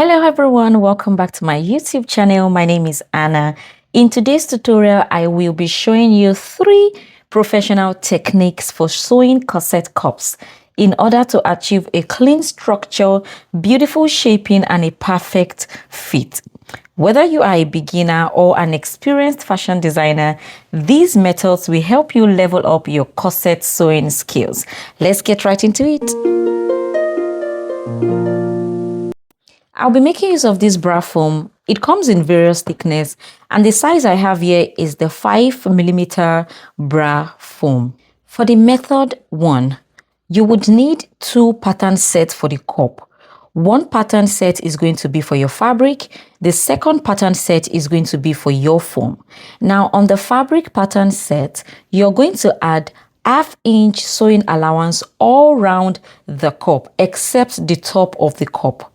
Hello everyone, welcome back to my YouTube channel. My name is Anna. In today's tutorial, I will be showing you 3 professional techniques for sewing corset cups in order to achieve a clean structure, beautiful shaping, and a perfect fit. Whether you are a beginner or an experienced fashion designer, these methods will help you level up your corset sewing skills. Let's get right into it. I'll be making use of this bra foam. It comes in various thickness, and the size I have here is the 5mm bra foam. For the method 1, you would need 2 pattern sets for the cup. One pattern set is going to be for your fabric. The second pattern set is going to be for your foam. Now, on the fabric pattern set, you're going to add ½ sewing allowance all around the cup, except the top of the cup.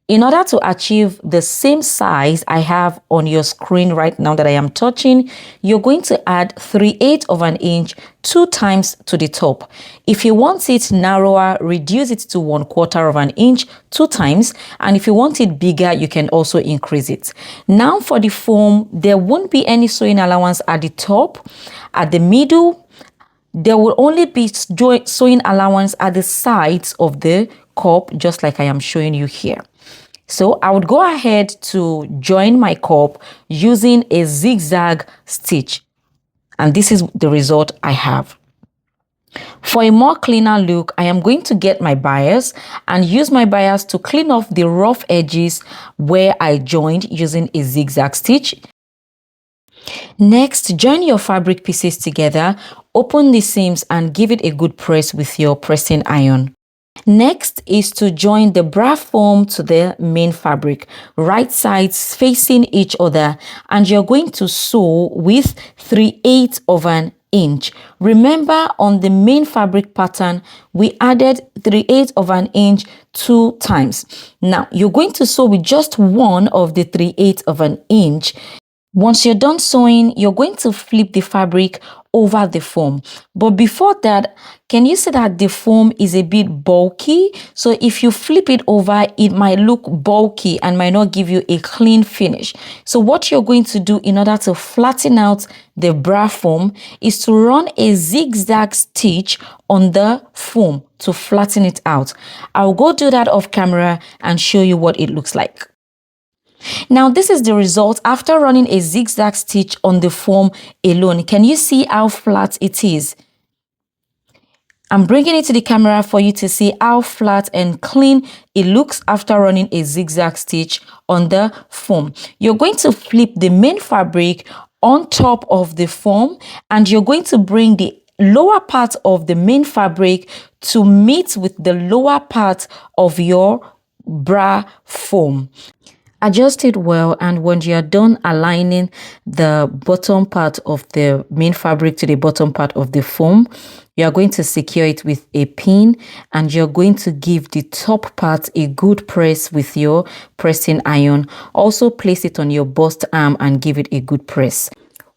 In order to achieve the same size I have on your screen right now that I am touching, you're going to add 3/8 of an inch 2 times to the top. If you want it narrower, reduce it to 1/4 of an inch 2 times. And if you want it bigger, you can also increase it. Now for the foam, there won't be any sewing allowance at the top, at the middle. There will only be sewing allowance at the sides of the cup, just like I am showing you here. So I would go ahead to join my cup using a zigzag stitch. And this is the result I have. For a more cleaner look, I am going to get my bias and use my bias to clean off the rough edges where I joined using a zigzag stitch. Next, join your fabric pieces together, open the seams and give it a good press with your pressing iron. Next is to join the bra foam to the main fabric, right sides facing each other, and you're going to sew with 3/8 of an inch. Remember, on the main fabric pattern, we added 3/8 of an inch 2 times. Now, you're going to sew with just one of the 3/8 of an inch. Once you're done sewing, you're going to flip the fabric over the foam. But before that, can you see that the foam is a bit bulky? So if you flip it over, it might look bulky and might not give you a clean finish. So what you're going to do in order to flatten out the bra foam is to run a zigzag stitch on the foam to flatten it out. I'll go do that off camera and show you what it looks like. Now, this is the result after running a zigzag stitch on the foam alone. Can you see how flat it is? I'm bringing it to the camera for you to see how flat and clean it looks after running a zigzag stitch on the foam. You're going to flip the main fabric on top of the foam, and you're going to bring the lower part of the main fabric to meet with the lower part of your bra foam. Adjust it well, and when you're done aligning the bottom part of the main fabric to the bottom part of the foam, you're going to secure it with a pin, and you're going to give the top part a good press with your pressing iron. Also place it on your bust arm and give it a good press.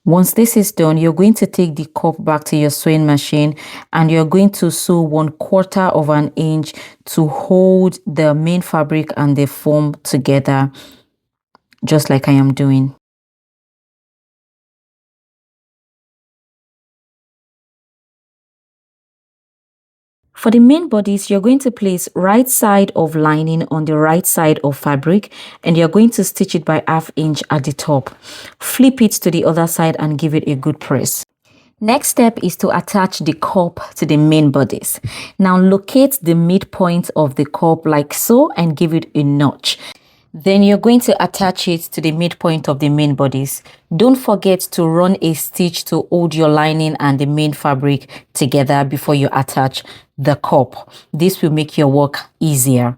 Once this is done, you're going to take the cup back to your sewing machine, and you're going to sew 1/4 of an inch to hold the main fabric and the foam together, just like I am doing. For the main bodice, you're going to place right side of lining on the right side of fabric, and you're going to stitch it by ½ inch at the top. Flip it to the other side and give it a good press. Next step is to attach the cup to the main bodice. Now locate the midpoint of the cup like so and give it a notch. Then you're going to attach it to the midpoint of the main bodice. Don't forget to run a stitch to hold your lining and the main fabric together before you attach the cup. This will make your work easier.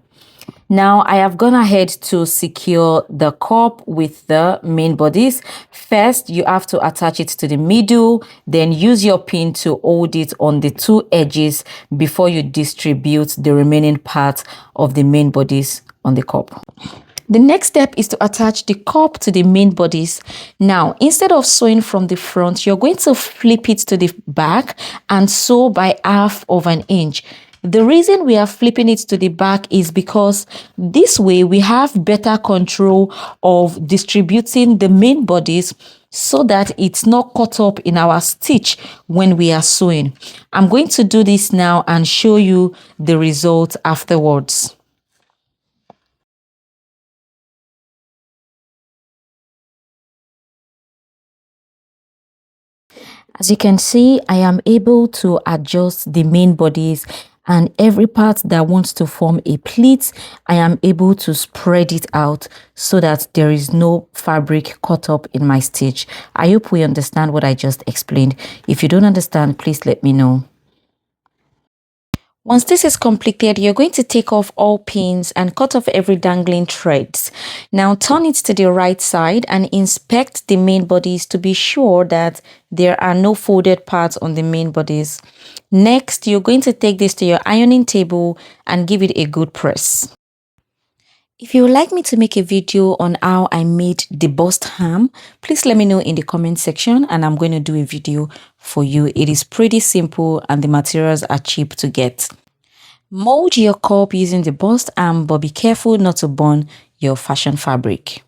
Now I have gone ahead to secure the cup with the main bodice. First, you have to attach it to the middle, then use your pin to hold it on the 2 edges before you distribute the remaining part of the main bodice on the cup. The next step is to attach the cup to the main bodice. Now, instead of sewing from the front, you're going to flip it to the back and sew by ½ of an inch. The reason we are flipping it to the back is because this way we have better control of distributing the main bodies so that it's not caught up in our stitch when we are sewing. I'm going to do this now and show you the result afterwards. As you can see, I am able to adjust the main bodies, and every part that wants to form a pleat, I am able to spread it out so that there is no fabric caught up in my stitch. I hope we understand what I just explained. If you don't understand, please let me know. Once this is completed, you're going to take off all pins and cut off every dangling threads. Now turn it to the right side and inspect the main bodies to be sure that there are no folded parts on the main bodies. Next, you're going to take this to your ironing table and give it a good press. If you would like me to make a video on how I made the bust hem, please let me know in the comment section and I'm going to do a video for you. It is pretty simple and the materials are cheap to get. Mold your cup using the bust hem, but be careful not to burn your fashion fabric.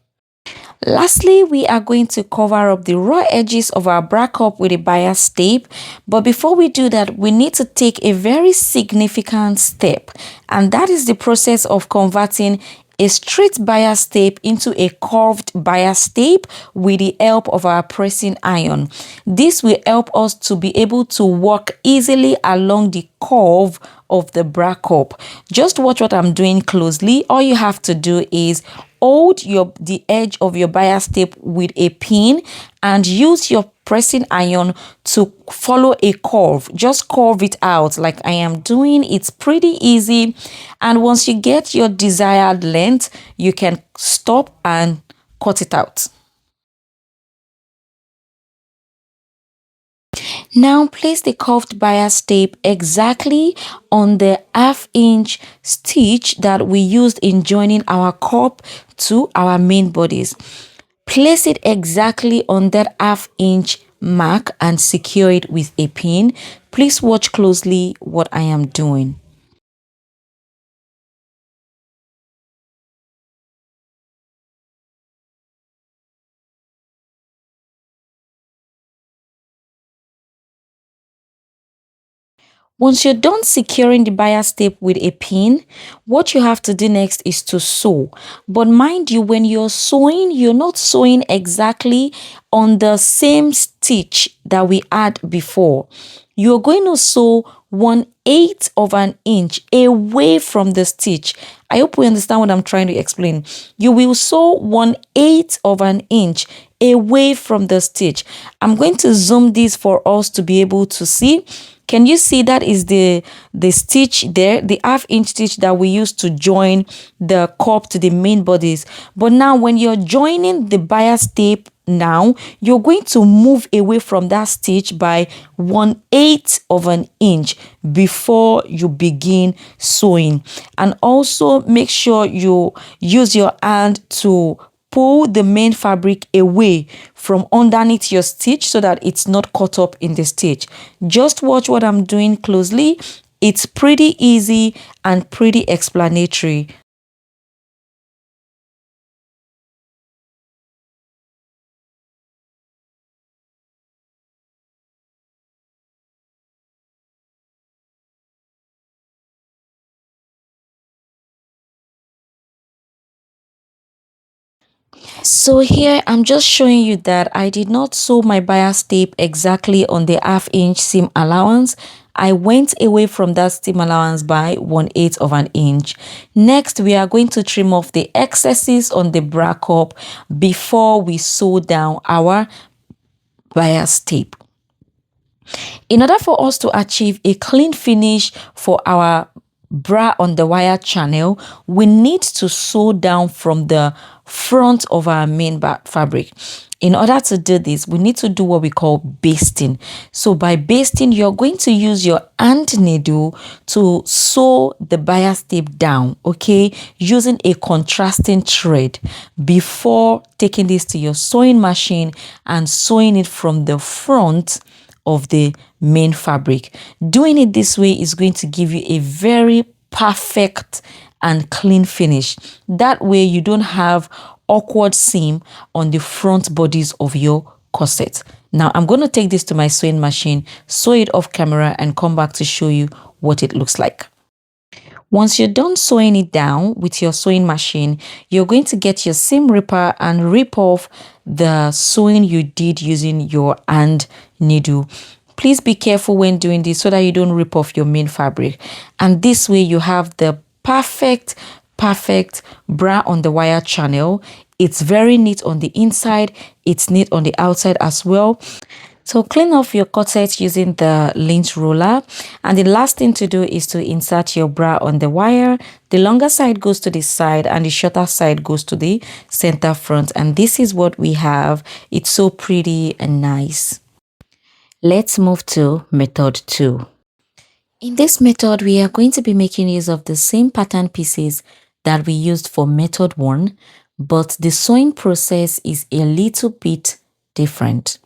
Lastly, we are going to cover up the raw edges of our bra cup with a bias tape. But before we do that, we need to take a very significant step, and that is the process of converting a straight bias tape into a curved bias tape with the help of our pressing iron. This will help us to be able to work easily along the curve of the bra cup. Just watch what I'm doing closely. All you have to do is hold the edge of your bias tape with a pin and use your pressing iron to follow a curve. Just curve it out like I am doing. It's pretty easy, and once you get your desired length, you can stop and cut it out. Now place the curved bias tape exactly on the ½ inch stitch that we used in joining our cup to our main bodies. Place it exactly on that ½ inch mark and secure it with a pin. Please watch closely what I am doing. Once you're done securing the bias tape with a pin, what you have to do next is to sew. But mind you, when you're sewing, you're not sewing exactly on the same stitch that we had before. You're going to sew 1/8 of an inch away from the stitch. I hope we understand what I'm trying to explain. You will sew 1/8 of an inch away from the stitch. I'm going to zoom this for us to be able to see. Can you see that is the stitch there, the ½ inch stitch that we used to join the cup to the main bodies? But now when you're joining the bias tape, now you're going to move away from that stitch by 1/8 of an inch before you begin sewing. And also make sure you use your hand to pull the main fabric away from underneath your stitch so that it's not caught up in the stitch. Just watch what I'm doing closely. It's pretty easy and pretty explanatory. So here I'm just showing you that I did not sew my bias tape exactly on the ½ inch seam allowance. I went away from that seam allowance by 1/8 of an inch. Next, we are going to trim off the excesses on the bra cup before we sew down our bias tape. In order for us to achieve a clean finish for our bra on the wire channel, we need to sew down from the front of our main fabric. In order to do this, we need to do what we call basting. So by basting, you're going to use your hand needle to sew the bias tape down, okay, using a contrasting thread before taking this to your sewing machine and sewing it from the front of the main fabric. Doing it this way is going to give you a very perfect and clean finish. That way you don't have awkward seam on the front bodies of your corset. Now I'm going to take this to my sewing machine, sew it off camera, and come back to show you what it looks like. Once you're done sewing it down with your sewing machine, you're going to get your seam ripper and rip off the sewing you did using your hand needle. Please be careful when doing this so that you don't rip off your main fabric. And this way you have the perfect bra on the wire channel. It's very neat on the inside. It's neat on the outside as well. So clean off your corset using the lint roller. And the last thing to do is to insert your bra on the wire. The longer side goes to the side and the shorter side goes to the center front. And this is what we have. It's so pretty and nice. Let's move to method 2. In this method, we are going to be making use of the same pattern pieces that we used for method 1, but the sewing process is a little bit different.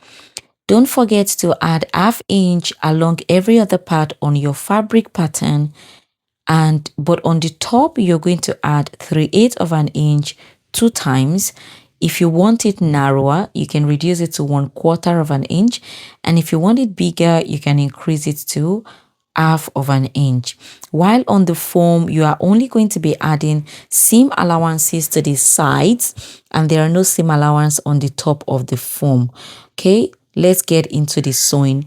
Don't forget to add ½ inch along every other part on your fabric pattern, but on the top you're going to add 3/8 of an inch 2 times. If you want it narrower, you can reduce it to 1/4 of an inch, and if you want it bigger, you can increase it to ½ of an inch. While on the foam, you are only going to be adding seam allowances to the sides, and there are no seam allowance on the top of the foam. Okay, let's get into the sewing.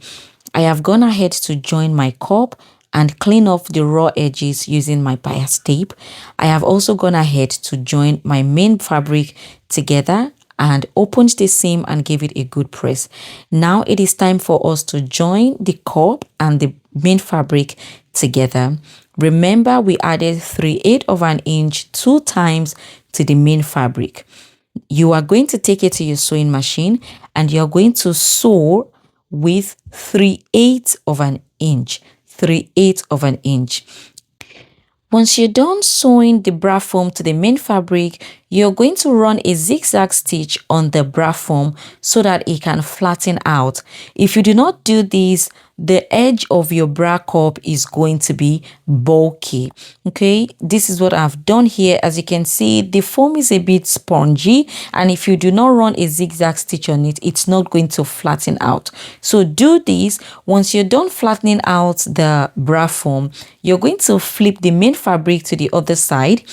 I have gone ahead to join my cup and clean off the raw edges using my bias tape. I have also gone ahead to join my main fabric together and opened the seam and give it a good press. Now it is time for us to join the cup and the main fabric together. Remember, we added 3/8 of an inch 2 times to the main fabric. You are going to take it to your sewing machine and you're going to sew with 3/8 of an inch. 3/8 of an inch. Once you're done sewing the bra foam to the main fabric, you're going to run a zigzag stitch on the bra foam so that it can flatten out. If you do not do this, the edge of your bra cup is going to be bulky. Okay, this is what I've done here. As you can see, the foam is a bit spongy, and if you do not run a zigzag stitch on it, it's not going to flatten out. So do this. Once you're done flattening out the bra foam, you're going to flip the main fabric to the other side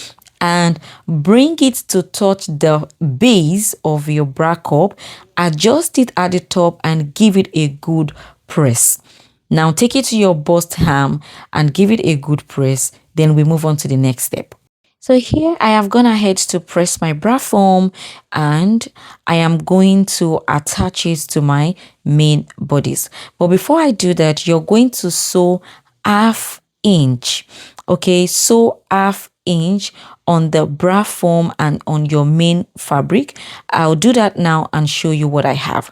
and bring it to touch the base of your bra cup. Adjust it at the top and give it a good press. Now take it to your bust hem and give it a good press. Then we move on to the next step. So here I have gone ahead to press my bra foam and I am going to attach it to my main bodice. But before I do that, you're going to sew ½ inch. Okay, sew ½ inch on the bra foam and on your main fabric. I'll do that now and show you what I have.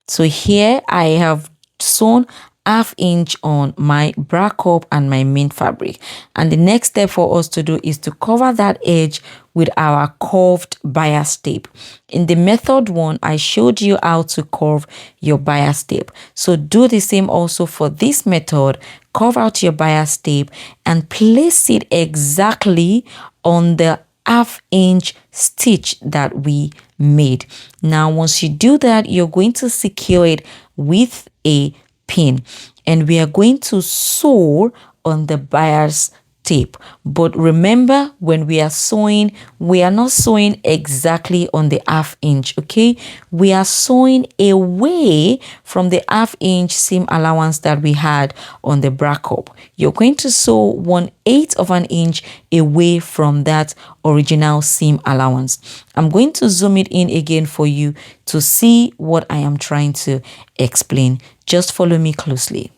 So here I have sewn ½ inch on my bra cup and my main fabric, and the next step for us to do is to cover that edge with our curved bias tape. In the method 1, I showed you how to curve your bias tape, so do the same also for this method. Curve out your bias tape and place it exactly on the ½ inch stitch that we made. Now once you do that, you're going to secure it with a pin, and we are going to sew on the bias tape. But remember, when we are sewing, we are not sewing exactly on the ½ inch. Okay, we are sewing away from the ½ inch seam allowance that we had on the bra cup. You're going to sew 1/8 of an inch away from that original seam allowance. I'm going to zoom it in again for you to see what I am trying to explain. Just follow me closely.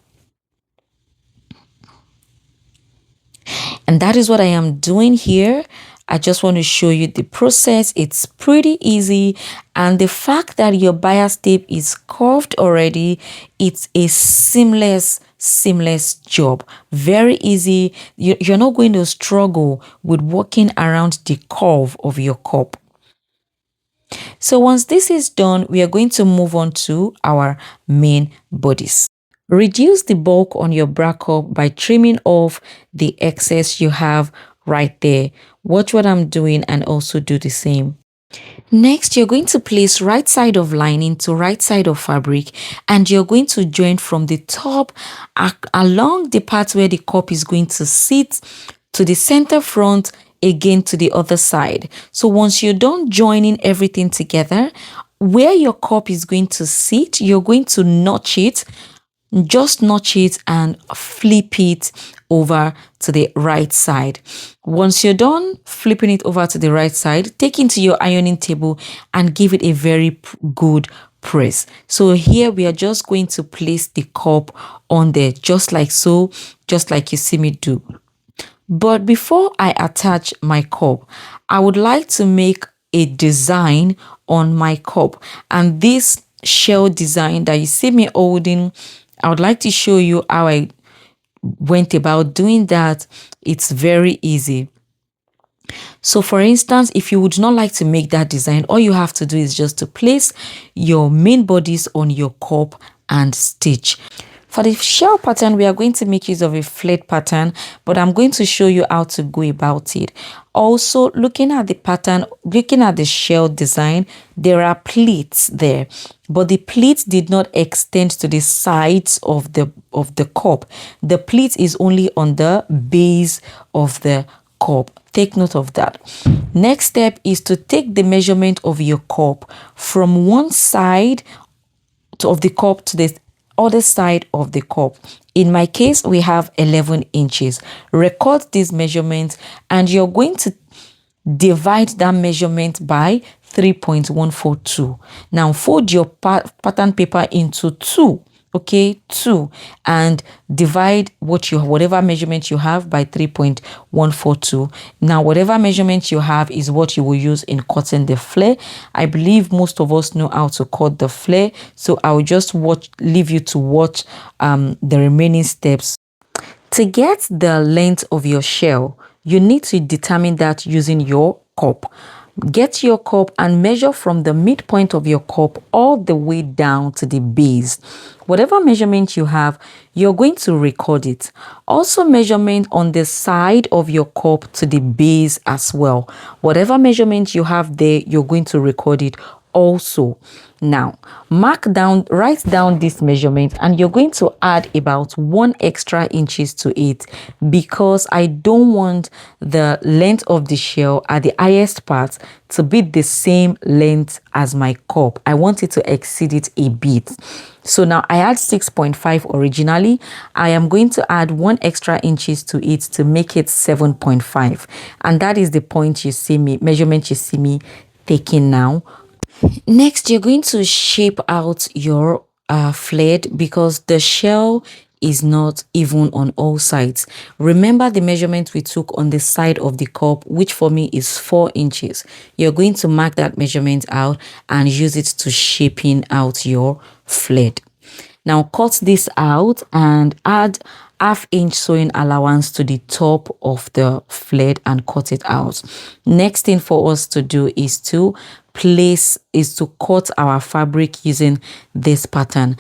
And that is what I am doing here. I just want to show you the process. It's pretty easy. And the fact that your bias tape is curved already, it's a seamless job. Very easy. You're not going to struggle with working around the curve of your cup. So once this is done, we are going to move on to our main bodice. Reduce the bulk on your bra cup by trimming off the excess you have right there. Watch what I'm doing and also do the same. Next, you're going to place right side of lining to right side of fabric, and you're going to join from the top along the part where the cup is going to sit to the center front, again to the other side. So once you're done joining everything together, where your cup is going to sit, you're going to notch it, just notch it and flip it over to the right side. Once you're done flipping it over to the right side, take it to your ironing table and give it a very good press. So here we are just going to place the cup on there, just like so, just like you see me do. But before I attach my cup, I would like to make a design on my cup. And this shell design that you see me holding, I would like to show you how I went about doing that. It's very easy. So for instance, if you would not like to make that design, all you have to do is just to place your main bodies on your cup and stitch. For the shell pattern, we are going to make use of a flared pattern, but I'm going to show you how to go about it. Also, looking at the pattern, looking at the shell design, there are pleats there, but the pleats did not extend to the sides of the cup. The pleat is only on the base of the cup. Take note of that. Next step is to take the measurement of your cup from one side of the cup to the other side of the cup. In my case, we have 11 inches. Record these measurements and you're going to divide that measurement by 3.142. Now fold your pattern paper into two, okay, two, and divide whatever measurement you have by 3.142. Now whatever measurement you have is what you will use in cutting the flare. I believe most of us know how to cut the flare, so I will just leave you to watch the remaining steps. To get the length of your shell, you need to determine that using your cup. Get your cup and measure from the midpoint of your cup all the way down to the base. Whatever measurement you have, you're going to record it. Also measurement on the side of your cup to the base as well. Whatever measurement you have there, you're going to record it also. Now write down this measurement and you're going to add about 1 extra inches to it, because I don't want the length of the shell at the highest part to be the same length as my cup. I want it to exceed it a bit. So now I had 6.5 originally. I am going to add 1 extra inches to it to make it 7.5, and that is the measurement you see me taking now. Next, you're going to shape out your flared, because the shell is not even on all sides. Remember the measurement we took on the side of the cup, which for me is 4 inches. You're going to mark that measurement out and use it to shaping out your flared. Now cut this out and add ½ inch sewing allowance to the top of the flared and cut it out. Next thing for us to do is to cut our fabric using this pattern.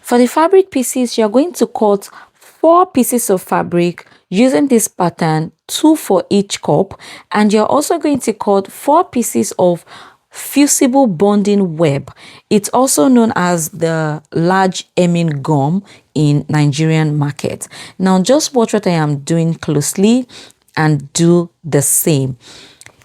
For the fabric pieces, you're going to cut 4 pieces of fabric using this pattern, 2 for each cup, and you're also going to cut 4 pieces of fusible bonding web. It's also known as the large hemming gum in Nigerian market. Now just watch what I am doing closely and do the same.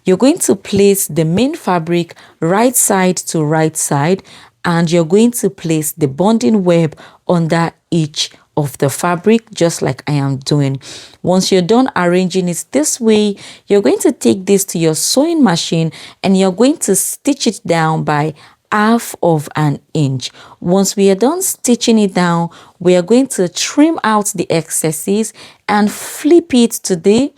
You're going to place the main fabric right side to right side, and you're going to place the bonding web under each of the fabric, just like I am doing. Once you're done arranging it this way, you're going to take this to your sewing machine and you're going to stitch it down by ½ inch. Once we are done stitching it down, we are going to trim out the excesses and flip it to the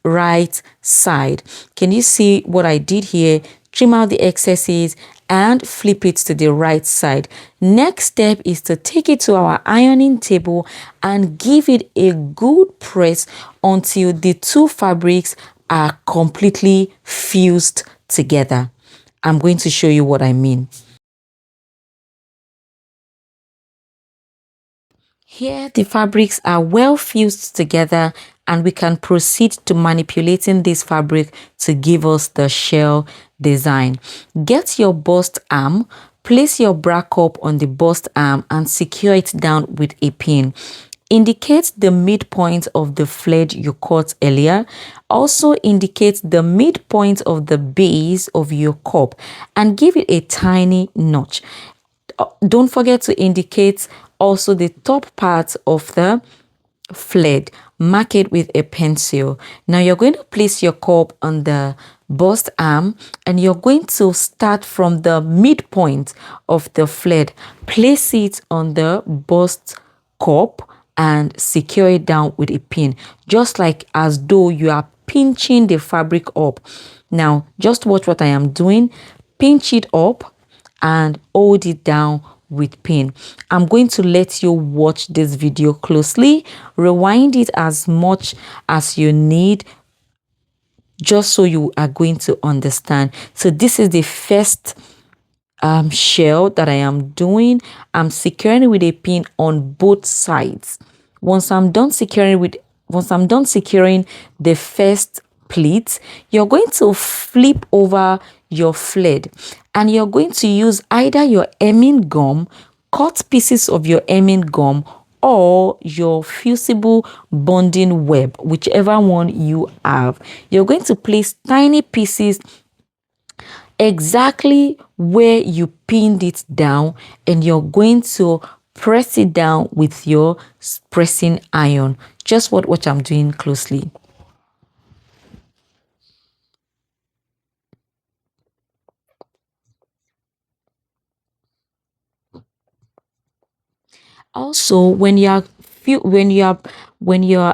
right side. Can you see what I did here? Trim out the excesses and flip it to the right side. Next step is to take it to our ironing table and give it a good press until the two fabrics are completely fused together. I'm going to show you what I mean. Here, the fabrics are well fused together and we can proceed to manipulating this fabric to give us the shell design. Get your bust arm, place your bra cup on the bust arm and secure it down with a pin. Indicate the midpoint of the fledge you cut earlier. Also indicate the midpoint of the base of your cup and give it a tiny notch. Don't forget to indicate also the top part of the flead. Mark it with a pencil. Now you're going to place your cup on the bust arm and you're going to start from the midpoint of the flead. Place it on the bust cup and secure it down with a pin, just like as though you are pinching the fabric up. Now just watch what I am doing. Pinch it up and hold it down with pin. I'm going to let you watch this video closely. Rewind it as much as you need, just so you are going to understand. So this is the first shell that I am doing. I'm securing it with a pin on both sides. Once I'm done securing the first pleat, you're going to flip over your flead and you're going to use either your hemming gum, cut pieces of your hemming gum, or your fusible bonding web, whichever one you have. You're going to place tiny pieces exactly where you pinned it down and you're going to press it down with your pressing iron. Just what I'm doing closely. Also, when you're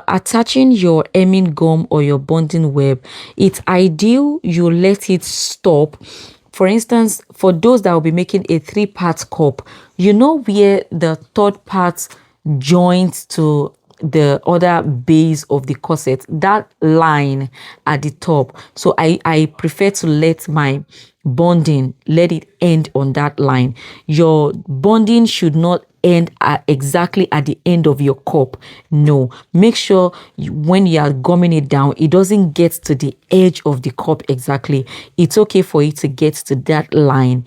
attaching your hemming gum or your bonding web, it's ideal you let it stop. For instance, for those that will be making a 3-part cup, you know where the third part joins to the other base of the corset, that line at the top. So I prefer to let my bonding, let it end on that line. Your bonding should not end exactly at the end of your cup. No, make sure when you are gumming it down, it doesn't get to the edge of the cup exactly. It's okay for it to get to that line.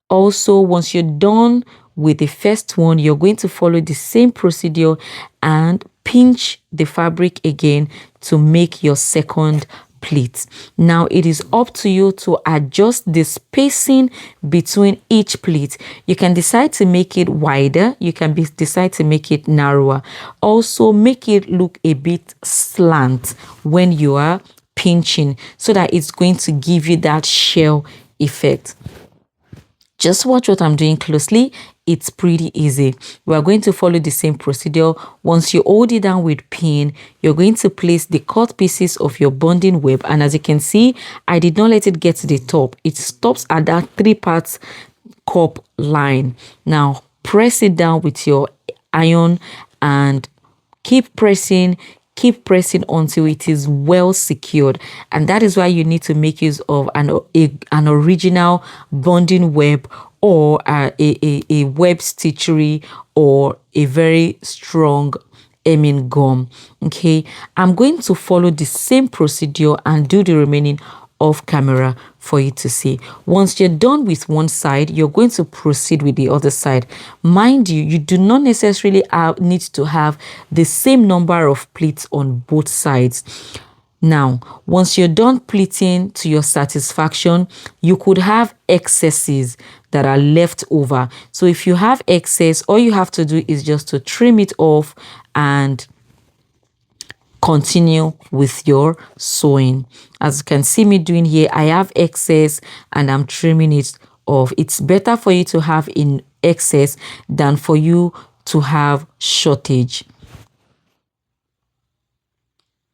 Also, once you're done with the first one, you're going to follow the same procedure and pinch the fabric again to make your second pleat. Now it is up to you to adjust the spacing between each pleat. You can decide to make it wider, you can decide to make it narrower. Also make it look a bit slant when you are pinching, so that it's going to give you that shell effect. Just watch what I'm doing closely. It's pretty easy. We are going to follow the same procedure. Once you hold it down with pin, you're going to place the cut pieces of your bonding web. And as you can see, I did not let it get to the top. It stops at that 3-part cup line. Now, press it down with your iron and keep pressing until it is well secured. And that is why you need to make use of an original bonding web, or a web stitchery, or a very strong hemming gum. Okay, I'm going to follow the same procedure and do the remaining off camera for you to see. Once you're done with one side, you're going to proceed with the other side. Mind you, you do not necessarily need to have the same number of pleats on both sides. Now, once you're done pleating to your satisfaction, you could have excesses that are left over. So if you have excess, all you have to do is just to trim it off and continue with your sewing. As you can see me doing here, I have excess and I'm trimming it off. It's better for you to have in excess than for you to have shortage.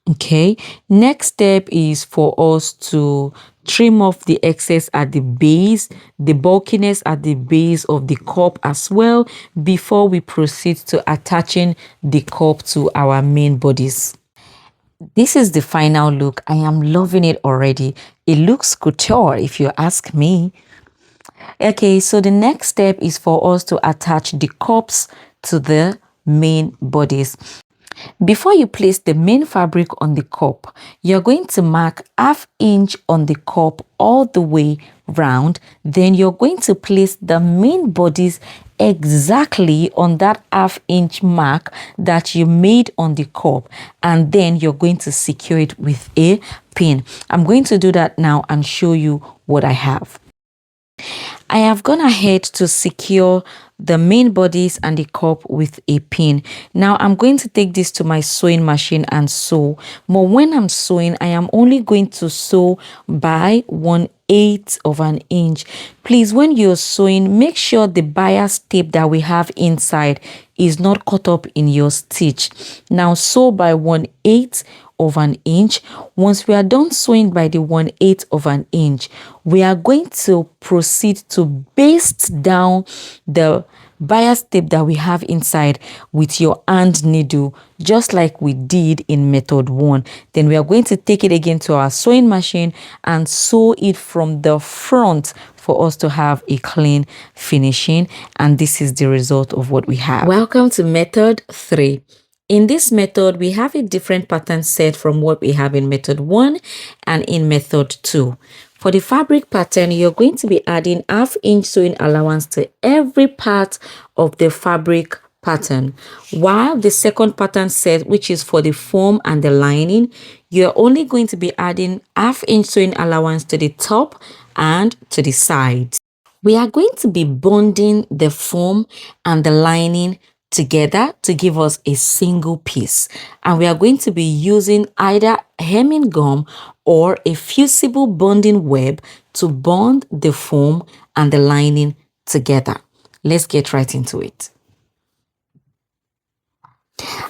Okay, next step is for us to trim off the excess at the base, the bulkiness at the base of the cup as well, before we proceed to attaching the cup to our main bodice. This is the final look. I am loving it already. It looks couture if you ask me. Okay, so the next step is for us to attach the cups to the main bodies. Before you place the main fabric on the cup, you're going to mark 1/2 inch on the cup all the way round. Then you're going to place the main bodies exactly on that 1/2 inch mark that you made on the cup, and then you're going to secure it with a pin. I'm going to do that now and show you what I have. I have gone ahead to secure the main bodies and the cup with a pin. Now I'm going to take this to my sewing machine and sew. But when I'm sewing, I am only going to sew by 1/8 of an inch. Please, when you're sewing, make sure the bias tape that we have inside is not caught up in your stitch. Now sew by 1/8 of an inch. Once we are done sewing by the 1/8 of an inch, we are going to proceed to baste down the bias tape that we have inside with your hand needle, just like we did in method 1. Then we are going to take it again to our sewing machine and sew it from the front for us to have a clean finishing. And this is the result of what we have. Welcome to method 3. In this method, we have a different pattern set from what we have in method 1 and in method 2. For the fabric pattern, you're going to be adding 1/2 inch sewing allowance to every part of the fabric pattern. While the second pattern set, which is for the foam and the lining, you're only going to be adding 1/2 inch sewing allowance to the top and to the sides. We are going to be bonding the foam and the lining together to give us a single piece, and we are going to be using either hemming gum or a fusible bonding web to bond the foam and the lining together. Let's get right into it.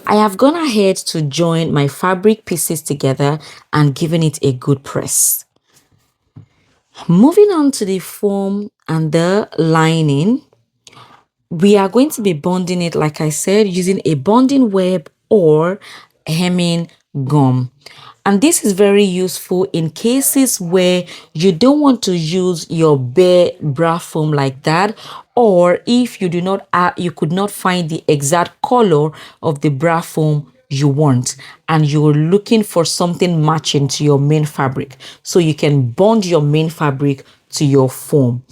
I have gone ahead to join my fabric pieces together and given it a good press. Moving on to the foam and the lining, we are going to be bonding it, like I said, using a bonding web or hemming gum. And this is very useful in cases where you don't want to use your bare bra foam like that, or if you you could not find the exact color of the bra foam you want and you're looking for something matching to your main fabric, so you can bond your main fabric to your foam.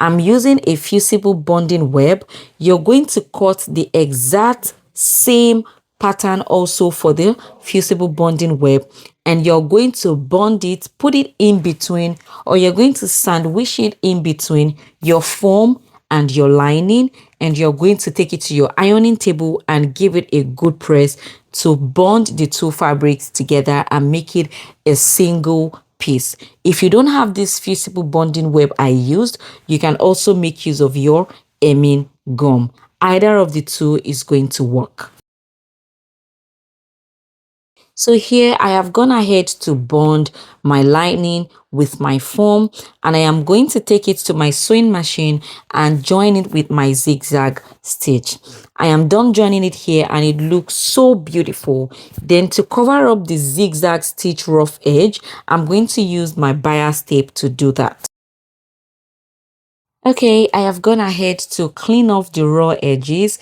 I'm using a fusible bonding web. You're going to cut the exact same pattern also for the fusible bonding web, and you're going to bond it, put it in between, or you're going to sandwich it in between your foam and your lining, and you're going to take it to your ironing table and give it a good press to bond the two fabrics together and make it a single piece. If you don't have this fusible bonding web I used, you can also make use of your hemming gum. Either of the two is going to work. So here I have gone ahead to bond my lining with my foam, and I am going to take it to my sewing machine and join it with my zigzag stitch. I am done joining it here and it looks so beautiful. Then to cover up the zigzag stitch rough edge, I'm going to use my bias tape to do that. Okay, I have gone ahead to clean off the raw edges.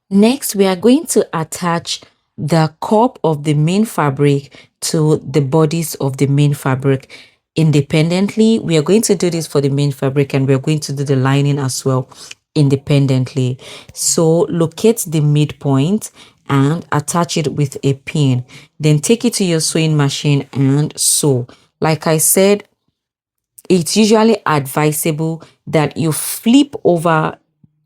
Next, we are going to attach the cup of the main fabric to the bodies of the main fabric independently. We are going to do this for the main fabric, and we're going to do the lining as well independently. So locate the midpoint and attach it with a pin. Then take it to your sewing machine and sew. Like I said, it's usually advisable that you flip over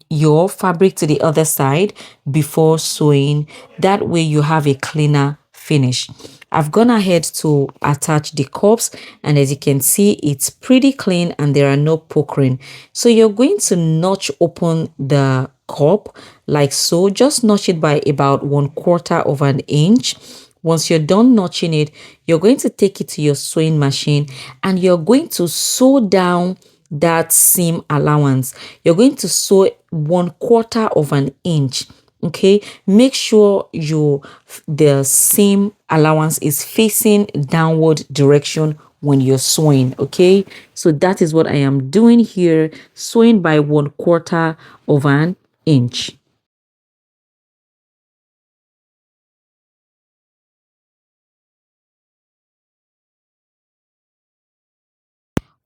your fabric to the other side before sewing. That way you have a cleaner finish. I've gone ahead to attach the cups, and as you can see, it's pretty clean and there are no pokering. So you're going to notch open the cup like so. Just notch it by about 1/4 of an inch. Once you're done notching it, you're going to take it to your sewing machine and you're going to sew down that seam allowance. You're going to sew 1/4 of an inch. Okay, make sure the seam allowance is facing downward direction when you're sewing. Okay, so that is what I am doing here, sewing by 1/4 of an inch.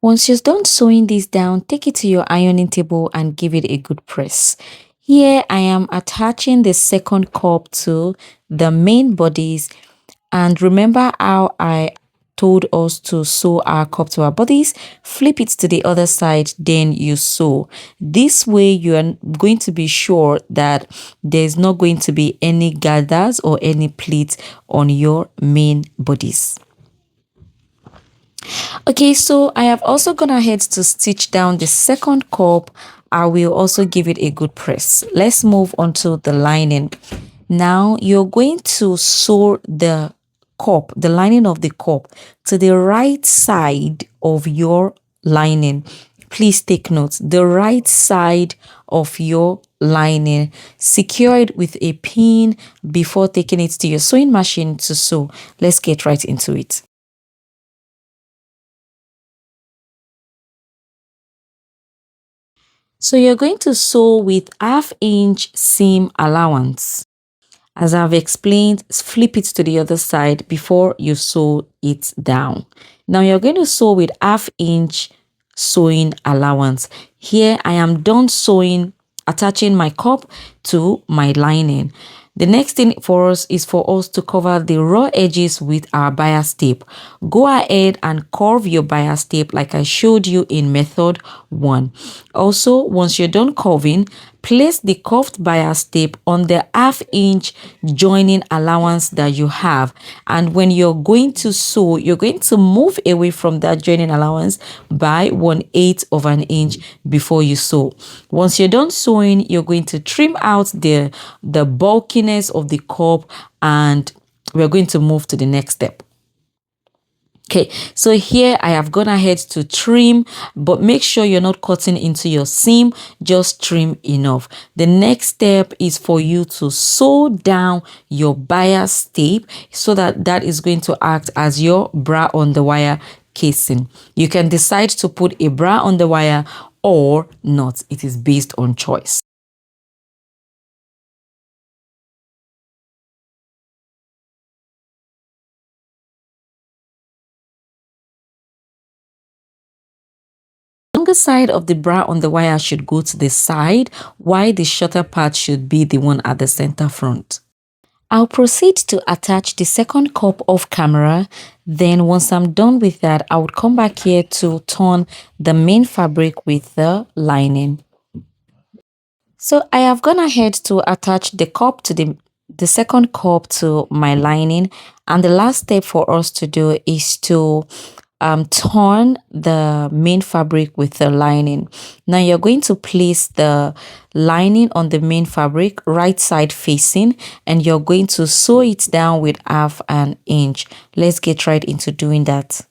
Once you're done sewing this down, take it to your ironing table and give it a good press. Here I am attaching the second cup to the main bodies, and remember how I told us to sew our cup to our bodies? Flip it to the other side, then you sew. This way you are going to be sure that there's not going to be any gathers or any pleats on your main bodies. Okay, so I have also gone ahead to stitch down the second cup. I will also give it a good press. Let's move on to the lining. Now you're going to sew the cup, the lining of the cup, to the right side of your lining. Please take note, the right side of your lining. Secure it with a pin before taking it to your sewing machine to sew. Let's get right into it. So you're going to sew with 1/2 inch seam allowance. As I've explained, flip it to the other side before you sew it down. Now you're going to sew with 1/2 inch sewing allowance. Here I am done sewing, attaching my cup to my lining. The next thing for us is for us to cover the raw edges with our bias tape. Go ahead and curve your bias tape like I showed you in method 1. Also, once you're done curving, place the curved bias tape on the 1/2 inch joining allowance that you have. And when you're going to sew, you're going to move away from that joining allowance by 1/8 of an inch before you sew. Once you're done sewing, you're going to trim out the bulkiness of the cup, and we're going to move to the next step. Okay, so here I have gone ahead to trim, but make sure you're not cutting into your seam, just trim enough. The next step is for you to sew down your bias tape so that is going to act as your bra on the wire casing. You can decide to put a bra on the wire or not. It is based on choice. Longer side of the bra on the wire should go to the side, while the shorter part should be the one at the center front. I'll proceed to attach the second cup off camera. Then once I'm done with that, I would come back here to turn the main fabric with the lining. So I have gone ahead to attach the cup to the second cup to my lining, and the last step for us to do is to turn the main fabric with the lining. Now you're going to place the lining on the main fabric right side facing, and you're going to sew it down with 1/2 an inch. Let's get right into doing that.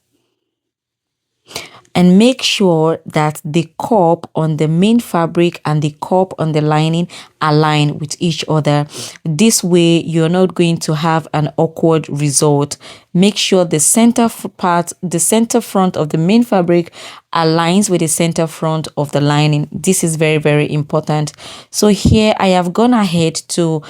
And make sure that the cup on the main fabric and the cup on the lining align with each other. This way you're not going to have an awkward result. Make sure the center part, the center front of the main fabric aligns with the center front of the lining. This is very, very important. So here I have gone ahead to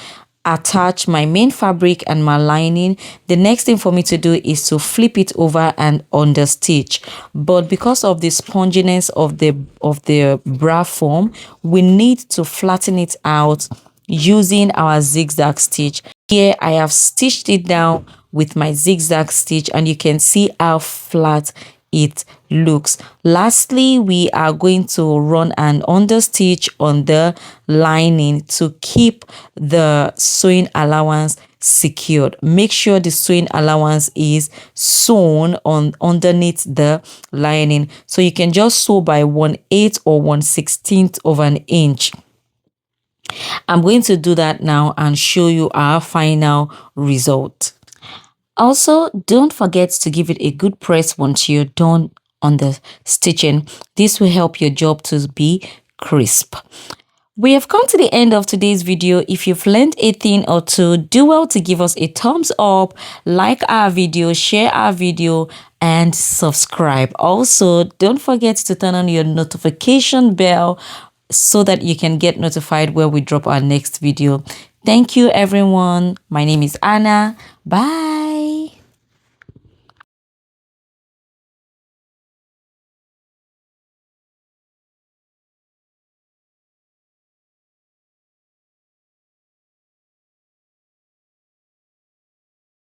attach my main fabric and my lining. The next thing for me to do is to flip it over and understitch. But because of the sponginess of the bra form, we need to flatten it out using our zigzag stitch. Here I have stitched it down with my zigzag stitch, and you can see how flat it looks. Lastly, we are going to run an understitch on the lining to keep the sewing allowance secured. Make sure the sewing allowance is sewn on underneath the lining. So you can just sew by 1/8 or 1/16 of an inch. I'm going to do that now and show you our final result. Also, don't forget to give it a good press once you're done on the stitching. This will help your job to be crisp. We have come to the end of today's video. If you've learned a thing or two, do well to give us a thumbs up, like our video, share our video, and subscribe. Also, don't forget to turn on your notification bell so that you can get notified when we drop our next video. Thank you, everyone. My name is Anna. Bye.